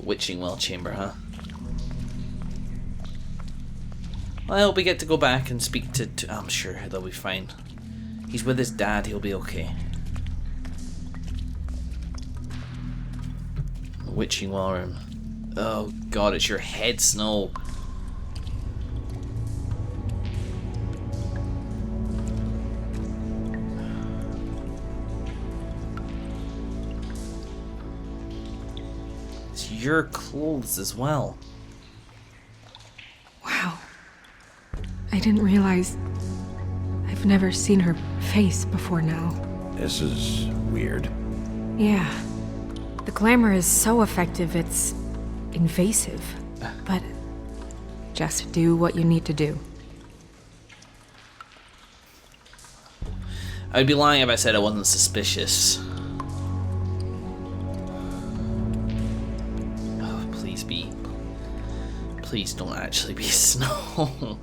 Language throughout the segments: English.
Witching well chamber, huh? Well, I hope we get to go back and speak to I'm sure they'll be fine. He's with his dad, he'll be okay. Witching well room. Oh god, it's your head, Snow. It's your clothes as well. Wow. I didn't realize I've never seen her face before now. This is weird. Yeah. The glamour is so effective, it's invasive. But just do what you need to do. I'd be lying if I said I wasn't suspicious. Oh, please be. Please don't actually be Snow.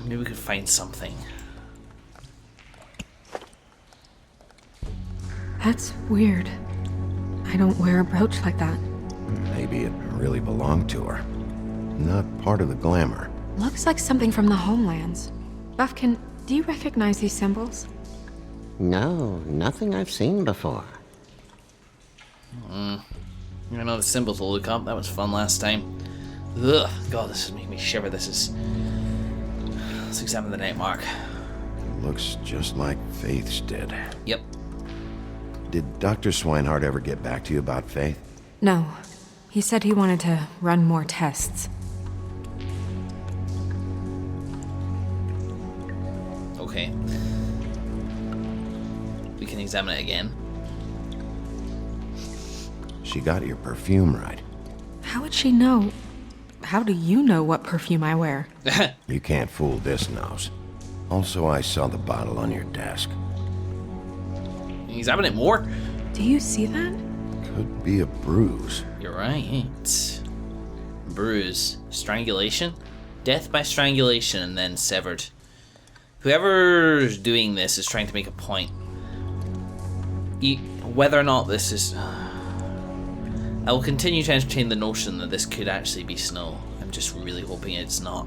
Maybe we could find something. That's weird. I don't wear a brooch like that. Maybe it really belonged to her. Not part of the glamour. Looks like something from the homelands. Buffkin, do you recognize these symbols? No, nothing I've seen before. I know the symbols will look up. That was fun last time. Ugh, God, this is making me shiver. Let's examine the night mark. It looks just like Faith's did. Yep. Did Dr. Swinehart ever get back to you about Faith? No. He said he wanted to run more tests. Okay. We can examine it again. She got your perfume right. How would she know? How do you know what perfume I wear? You can't fool this nose. Also, I saw the bottle on your desk. Examine it more. Do you see that? Could be a bruise. You're right. Bruise. Strangulation? Death by strangulation and then severed. Whoever's doing this is trying to make a point. Whether or not this is... I will continue to entertain the notion that this could actually be Snow. I'm just really hoping it's not.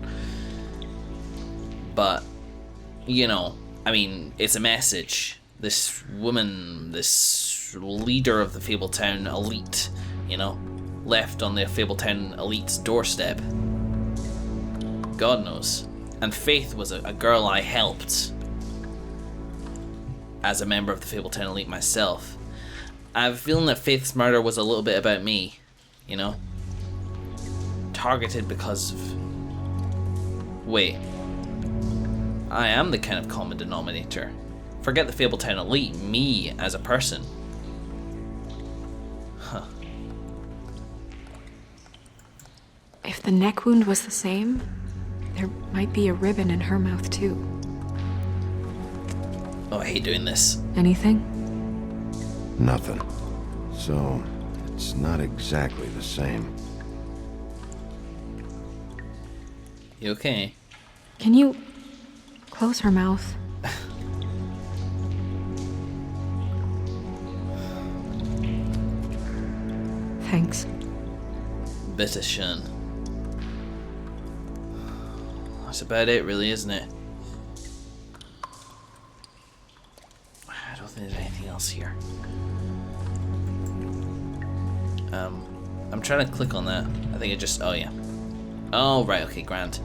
But, you know, I mean, it's a message. This woman, this leader of the Fabletown elite, you know, left on the Fabletown elite's doorstep. God knows. And Faith was a girl I helped as a member of the Fabletown elite myself. I have a feeling that Faith's murder was a little bit about me, you know? Targeted because of... Wait. I am the kind of common denominator. Forget the Fabletown elite, me as a person. Huh. If the neck wound was the same, there might be a ribbon in her mouth too. Oh, I hate doing this. Anything? Nothing. So, it's not exactly the same. You okay? Can you close her mouth? Thanks. Bitteschön. That's about it, really, isn't it? I don't think there's anything else here. I'm trying to click on that. I think it just... Oh, yeah. Oh, right. Okay, grand.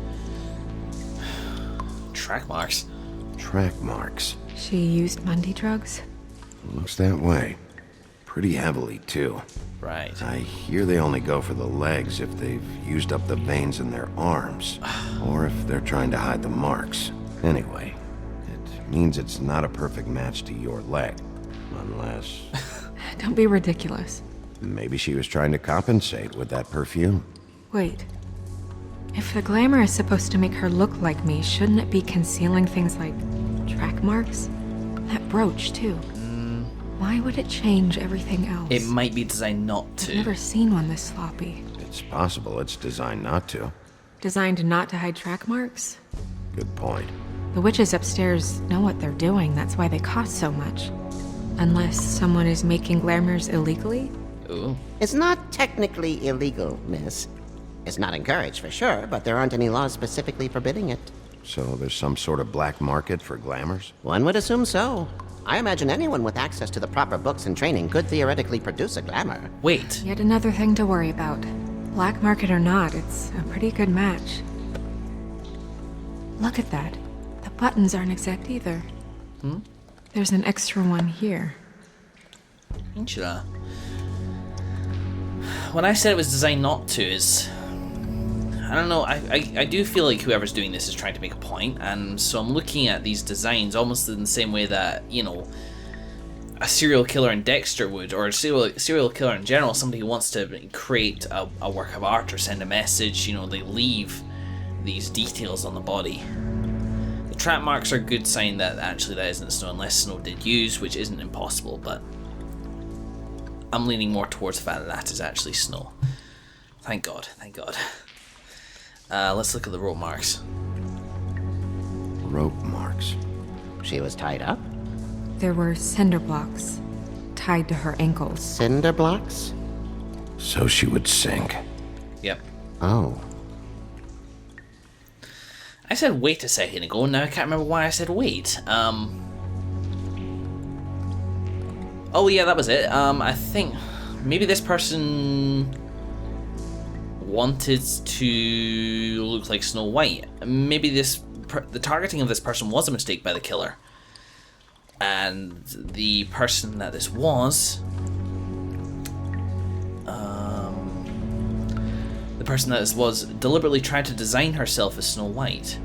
Track marks. Track marks. She used Mundy drugs? Looks that way. Pretty heavily, too. Right. I hear they only go for the legs if they've used up the veins in their arms, or if they're trying to hide the marks. Anyway, it means it's not a perfect match to your leg, unless... Don't be ridiculous. Maybe she was trying to compensate with that perfume. Wait. If the glamour is supposed to make her look like me, shouldn't it be concealing things like track marks? That brooch, too. Why would it change everything else? It might be designed not to. I've never seen one this sloppy. It's possible it's designed not to. Designed not to hide track marks? Good point. The witches upstairs know what they're doing, that's why they cost so much. Unless someone is making glamours illegally? Ooh. It's not technically illegal, miss. It's not encouraged for sure, but there aren't any laws specifically forbidding it. So there's some sort of black market for glamours? One would assume so. I imagine anyone with access to the proper books and training could theoretically produce a glamour. Wait. Yet another thing to worry about. Black market or not, it's a pretty good match. Look at that. The buttons aren't exact either. There's an extra one here. Angela. When I said it was designed not to is... I don't know, I do feel like whoever's doing this is trying to make a point, and so I'm looking at these designs almost in the same way that, you know, a serial killer in Dexter would, or a serial killer in general, somebody who wants to create a work of art or send a message, you know, they leave these details on the body. The trap marks are a good sign that actually that isn't snow, unless snow did use, which isn't impossible, but I'm leaning more towards the fact that that is actually snow. Thank God, thank God. Let's look at the rope marks. Rope marks. She was tied up? There were cinder blocks tied to her ankles. Cinder blocks? So she would sink. Yep. Oh. I said wait a second ago, and now I can't remember why I said wait. Oh yeah, that was it. I think maybe this person wanted to look like Snow White. Maybe the targeting of this person was a mistake by the killer. And the person that this was... the person that this was deliberately tried to design herself as Snow White.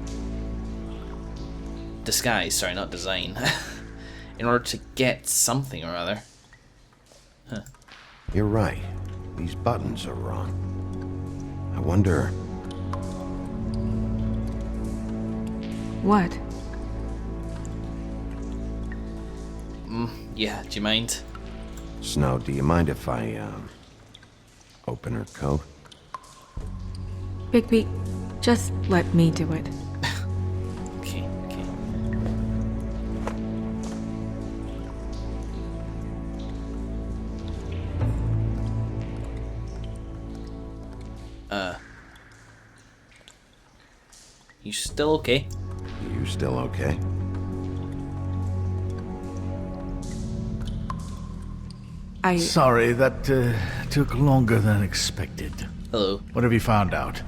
Disguise, sorry, not design. In order to get something or other. Huh. You're right. These buttons are wrong. I wonder... What? Yeah, do you mind? Snow, do you mind if I, open her coat? Bigby, just let me do it. Okay, okay. You still okay? You still okay? Sorry, that took longer than expected. Hello. What have you found out?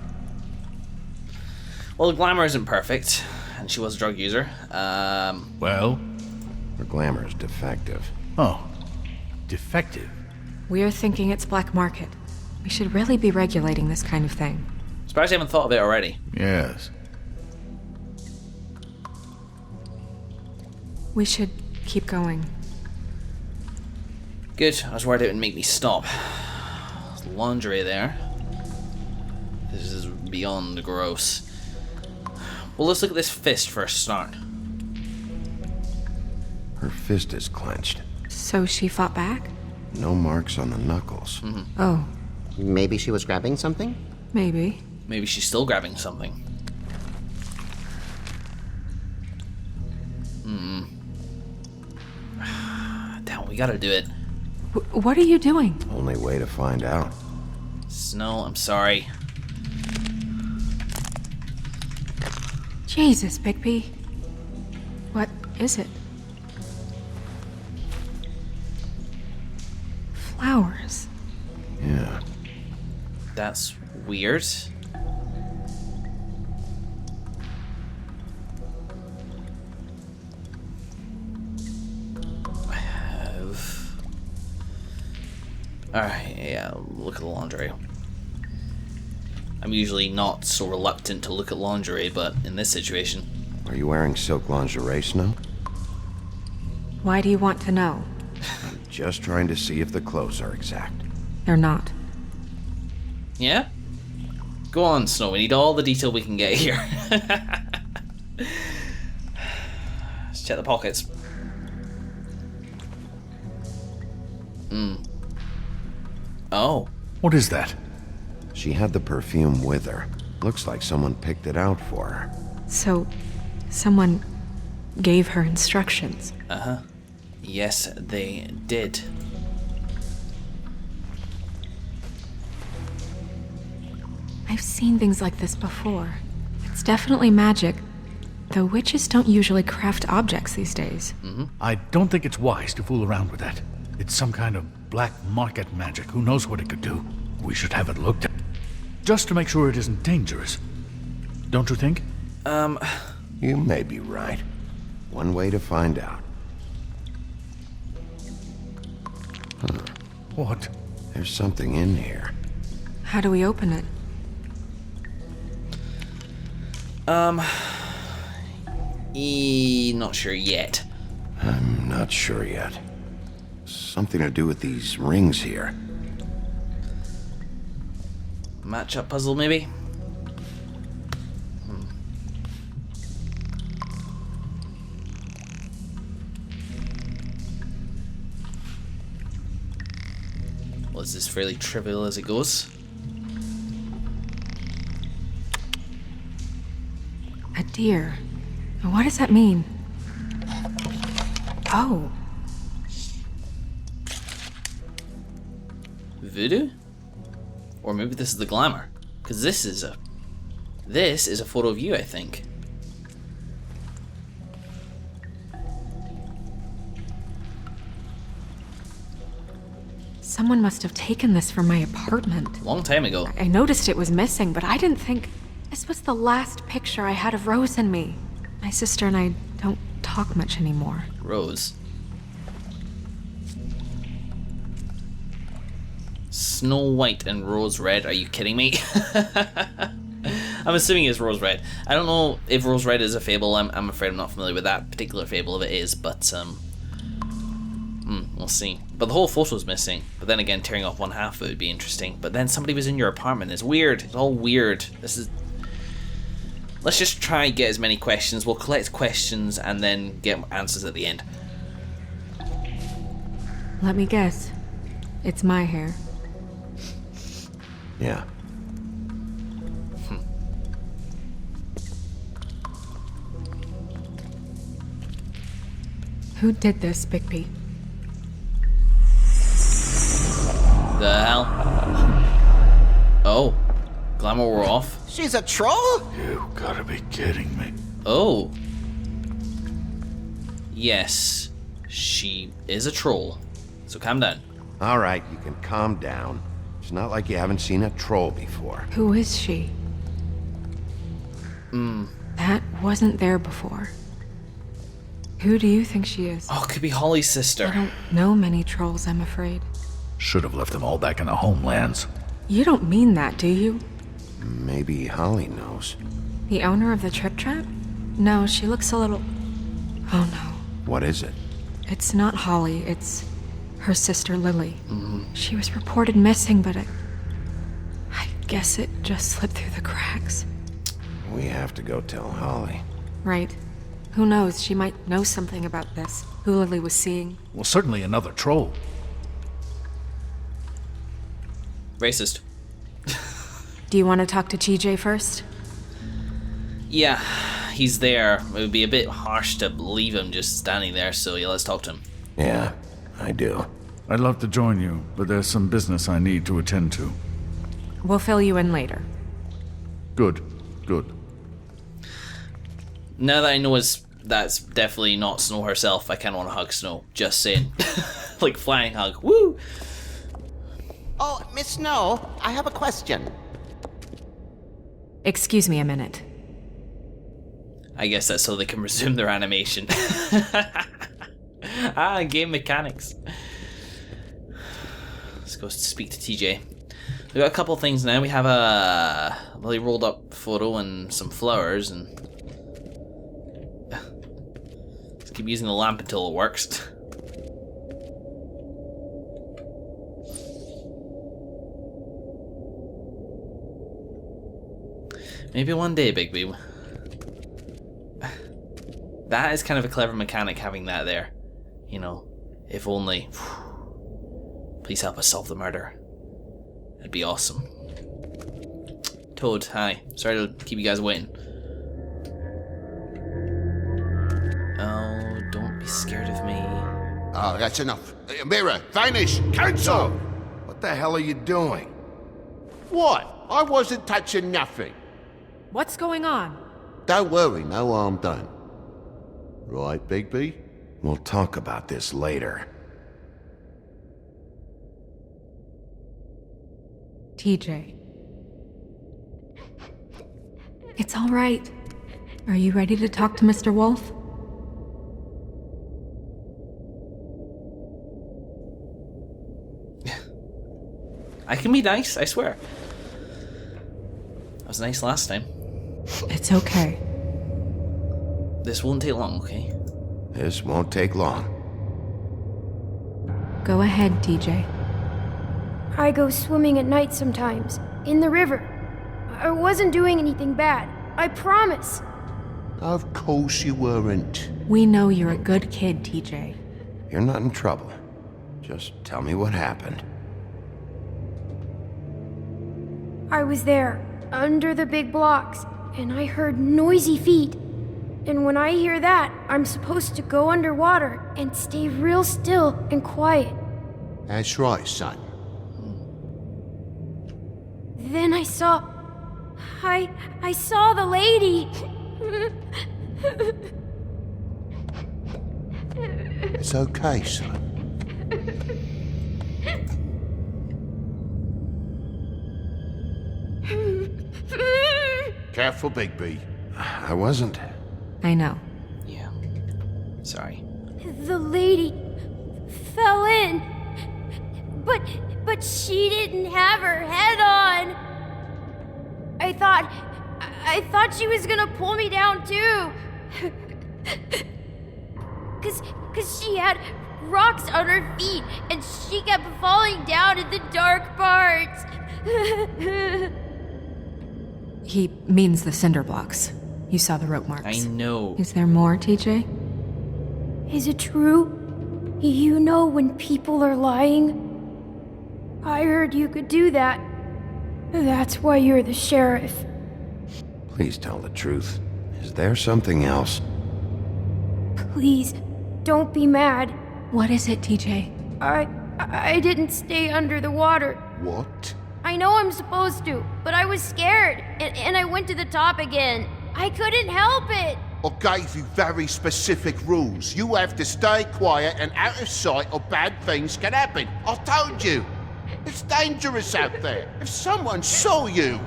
Well, the glamour isn't perfect, and she was a drug user. Well? Her glamour's defective. Oh. Defective? We're thinking it's black market. We should really be regulating this kind of thing. Surprised you haven't thought of it already. Yes. We should keep going. Good, I was worried it would make me stop. There's lingerie there. This is beyond gross. Well, let's look at this fist for a start. Her fist is clenched. So she fought back? No marks on the knuckles. Oh, Maybe she was grabbing something? maybe. Maybe she's still grabbing something. Damn, we gotta do it. What are you doing? Only way to find out. Snow, I'm sorry. Jesus, Bigby. What is it? Flowers. Yeah. That's weird. Alright, yeah, look at the lingerie. I'm usually not so reluctant to look at lingerie, but in this situation... Are you wearing silk lingerie, Snow? Why do you want to know? I'm just trying to see if the clothes are exact. They're not. Yeah? Go on, Snow, we need all the detail we can get here. Let's check the pockets. Oh. What is that? She had the perfume with her. Looks like someone picked it out for her. So, someone gave her instructions. Yes, they did. I've seen things like this before. It's definitely magic, though witches don't usually craft objects these days. I don't think it's wise to fool around with that. It's some kind of black market magic. Who knows what it could do? We should have it looked at. Just to make sure it isn't dangerous. Don't you think? You may be right. One way to find out. What? There's something in here. How do we open it? Not sure yet. I'm not sure yet. Something to do with these rings here. Matchup puzzle, maybe? Well, is this fairly trivial as it goes? A deer. What does that mean? Oh, Voodoo? Or maybe this is the glamour. Because this is a photo of you, I think. someone must have taken this from my apartment. Long time ago. I noticed it was missing, but I didn't think this was the last picture I had of Rose and me. My sister and I don't talk much anymore. Rose. Snow White and Rose Red. Are you kidding me? I'm assuming it's Rose Red. I don't know if Rose Red is a fable. I'm afraid I'm not familiar with that particular fable if it is, but we'll see. But the whole photo's missing. But then again, tearing off one half of it would be interesting. But then somebody was in your apartment. It's weird. It's all weird. Let's just try and get as many questions. We'll collect questions and then get answers at the end. Let me guess. It's my hair. Yeah. Who did this, Bigby? The hell? Oh. Glamour wore off. She's a troll? You gotta be kidding me. Oh. Yes. She is a troll. So calm down. All right, you can calm down. It's not like you haven't seen a troll before. Who is she? That wasn't there before. Who do you think she is? Oh, it could be Holly's I sister. don't know many trolls, I'm afraid. Should have left them all back in the homelands. You don't mean that, do you? Maybe Holly knows. The owner of the Trip Trap? No, she looks a little... Oh no. What is it? It's not Holly, it's her sister Lily. She was reported missing, but I guess it just slipped through the cracks. We have to go tell Holly. Right. Who knows, she might know something about this. Who Lily was seeing. Well, certainly another troll. Racist. Do you want to talk to TJ first? Yeah, he's there. It would be a bit harsh to leave him just standing there, so yeah, let's talk to him. Yeah, I do. I'd love to join you, but there's some business I need to attend to. We'll fill you in later. Good. Now that I know that's definitely not Snow herself, I kind of want to hug Snow. Just saying. Like flying hug. Woo! Oh, Miss Snow, I have a question. Excuse me a minute. I guess that's so they can resume their animation. Game mechanics. Let's go speak to TJ. We got a couple things now. We have a really rolled up photo and some flowers, and let's keep using the lamp until it works. Maybe one day, Bigby. That is kind of a clever mechanic, having that there. You know, if only. Please help us solve the murder. That'd be awesome. Toad, hi. Sorry to keep you guys waiting. Oh, don't be scared of me. Oh, that's enough. Mirror, vanish, cancel! What the hell are you doing? What? I wasn't touching nothing. What's going on? Don't worry, no harm done. Right, Bigby? We'll talk about this later. TJ. It's all right. Are you ready to talk to Mr. Wolf? I can be nice, I swear. I was nice last time. It's okay. This won't take long, okay? This won't take long. Go ahead, TJ. I go swimming at night sometimes, in the river. I wasn't doing anything bad, I promise. Of course you weren't. We know you're a good kid, TJ. You're not in trouble. Just tell me what happened. I was there, under the big blocks, and I heard noisy feet. And when I hear that, I'm supposed to go underwater and stay real still and quiet. That's right, son. Then I saw the lady. It's okay, son. Careful, Bigby. I wasn't. I know. Yeah. Sorry. The lady fell in. But she didn't have her head on. I thought she was gonna pull me down too. Cause she had rocks on her feet and she kept falling down in the dark parts. He means the cinder blocks. You saw the rope marks. I know. Is there more, TJ? Is it true? You know when people are lying? I heard you could do that. That's why you're the sheriff. Please tell the truth. Is there something else? Please, don't be mad. What is it, TJ? I didn't stay under the water. What? I know I'm supposed to, but I was scared, and I went to the top again. I couldn't help it. I gave you very specific rules. You have to stay quiet and out of sight or bad things can happen. I told you. It's dangerous out there. If someone saw you...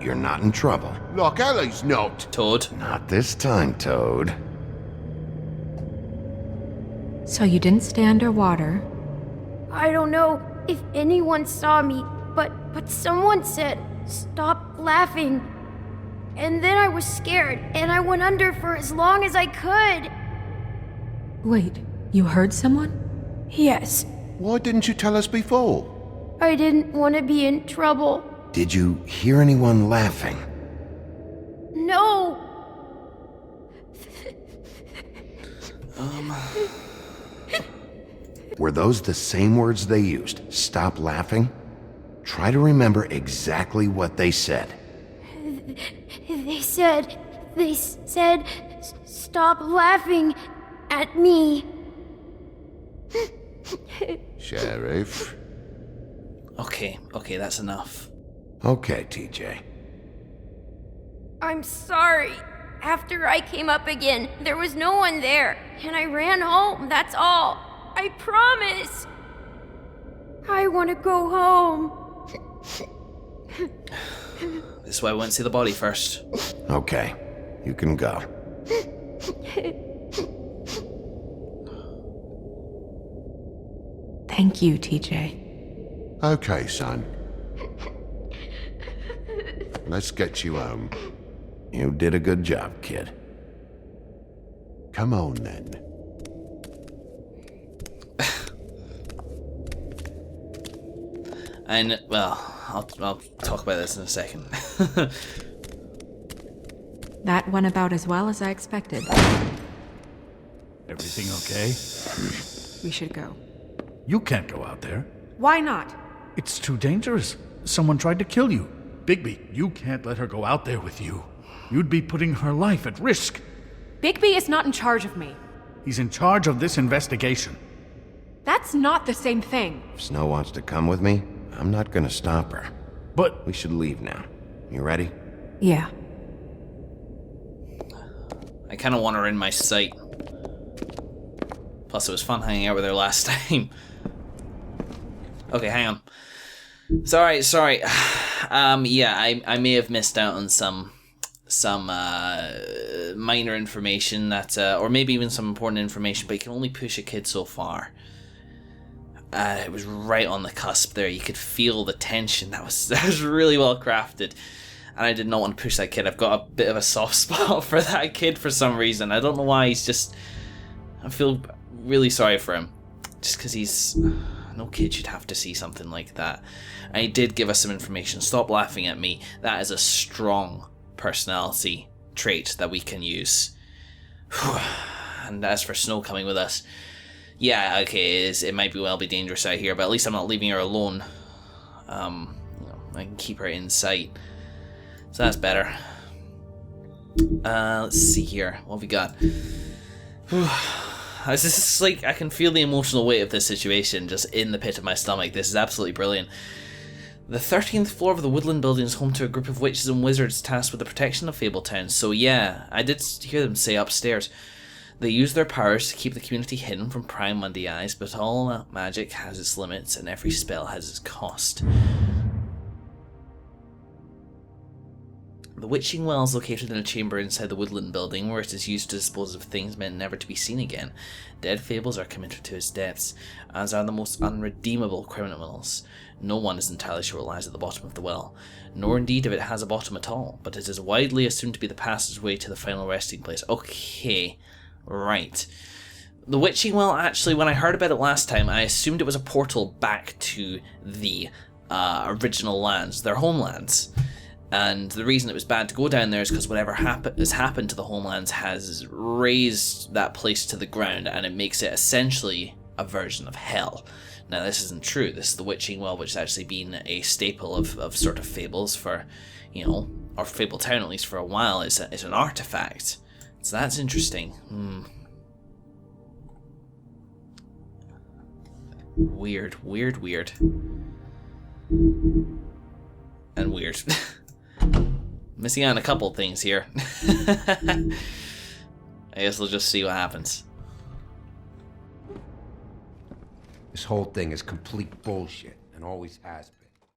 You're not in trouble. Like Ellie's not. Toad. Not this time, Toad. So you didn't stay underwater. I don't know if anyone saw me, but someone said, "Stop laughing." And then I was scared, and I went under for as long as I could. Wait, you heard someone? Yes, Why didn't you tell us before? I didn't want to be in trouble. Did you hear anyone laughing? No! Were those the same words they used? Stop laughing? Try to remember exactly what they said. They said, "Stop laughing at me." Sheriff? Okay, that's enough. Okay, TJ. I'm sorry. After I came up again, there was no one there, and I ran home, that's all. I promise. I want to go home. This is why I went to see the body first. Okay, you can go. Thank you, TJ. Okay, son. Let's get you home. You did a good job, kid. Come on, then. And, well, I'll talk about this in a second. That went about as well as I expected. Everything okay? We should go. You can't go out there. Why not? It's too dangerous. Someone tried to kill you. Bigby, you can't let her go out there with you. You'd be putting her life at risk. Bigby is not in charge of me. He's in charge of this investigation. That's not the same thing. If Snow wants to come with me, I'm not gonna stop her. But We should leave now. You ready? Yeah. I kind of want her in my sight. Plus, it was fun hanging out with her last time. Okay, hang on. Sorry. Yeah, I may have missed out on some minor information that, or maybe even some important information, but you can only push a kid so far. It was right on the cusp there. You could feel the tension. That was really well crafted. And I did not want to push that kid. I've got a bit of a soft spot for that kid for some reason. I don't know why. I feel really sorry for him. Just because he's... No kid should have to see something like that. And he did give us some information. Stop laughing at me. That is a strong personality trait that we can use. And as for Snow coming with us... Yeah, okay, it might be dangerous out here, but at least I'm not leaving her alone. I can keep her in sight. So that's better. Let's see here. What have we got? This is like, I can feel the emotional weight of this situation just in the pit of my stomach. This is absolutely brilliant. The 13th floor of the Woodland Building is home to a group of witches and wizards tasked with the protection of Fabletown. So yeah, I did hear them say upstairs. They use their powers to keep the community hidden from prying Monday eyes, but all magic has its limits and every spell has its cost. The Witching Well is located in a chamber inside the Woodland Building where it is used to dispose of things meant never to be seen again. Dead fables are committed to its depths, as are the most unredeemable criminals. No one is entirely sure what lies at the bottom of the well, nor indeed if it has a bottom at all, but it is widely assumed to be the passageway to the final resting place. Okay. Right. The Witching Well, actually, when I heard about it last time, I assumed it was a portal back to the original lands, their homelands. And the reason it was bad to go down there is because whatever has happened to the homelands has raised that place to the ground, and it makes it essentially a version of hell. Now, this isn't true. This is the Witching Well, which has actually been a staple of sort of fables for, or Fabletown at least for a while. It's an artifact. So that's interesting. Weird. And weird. Missing out on a couple of things here. I guess we'll just see what happens. This whole thing is complete bullshit, and always has been.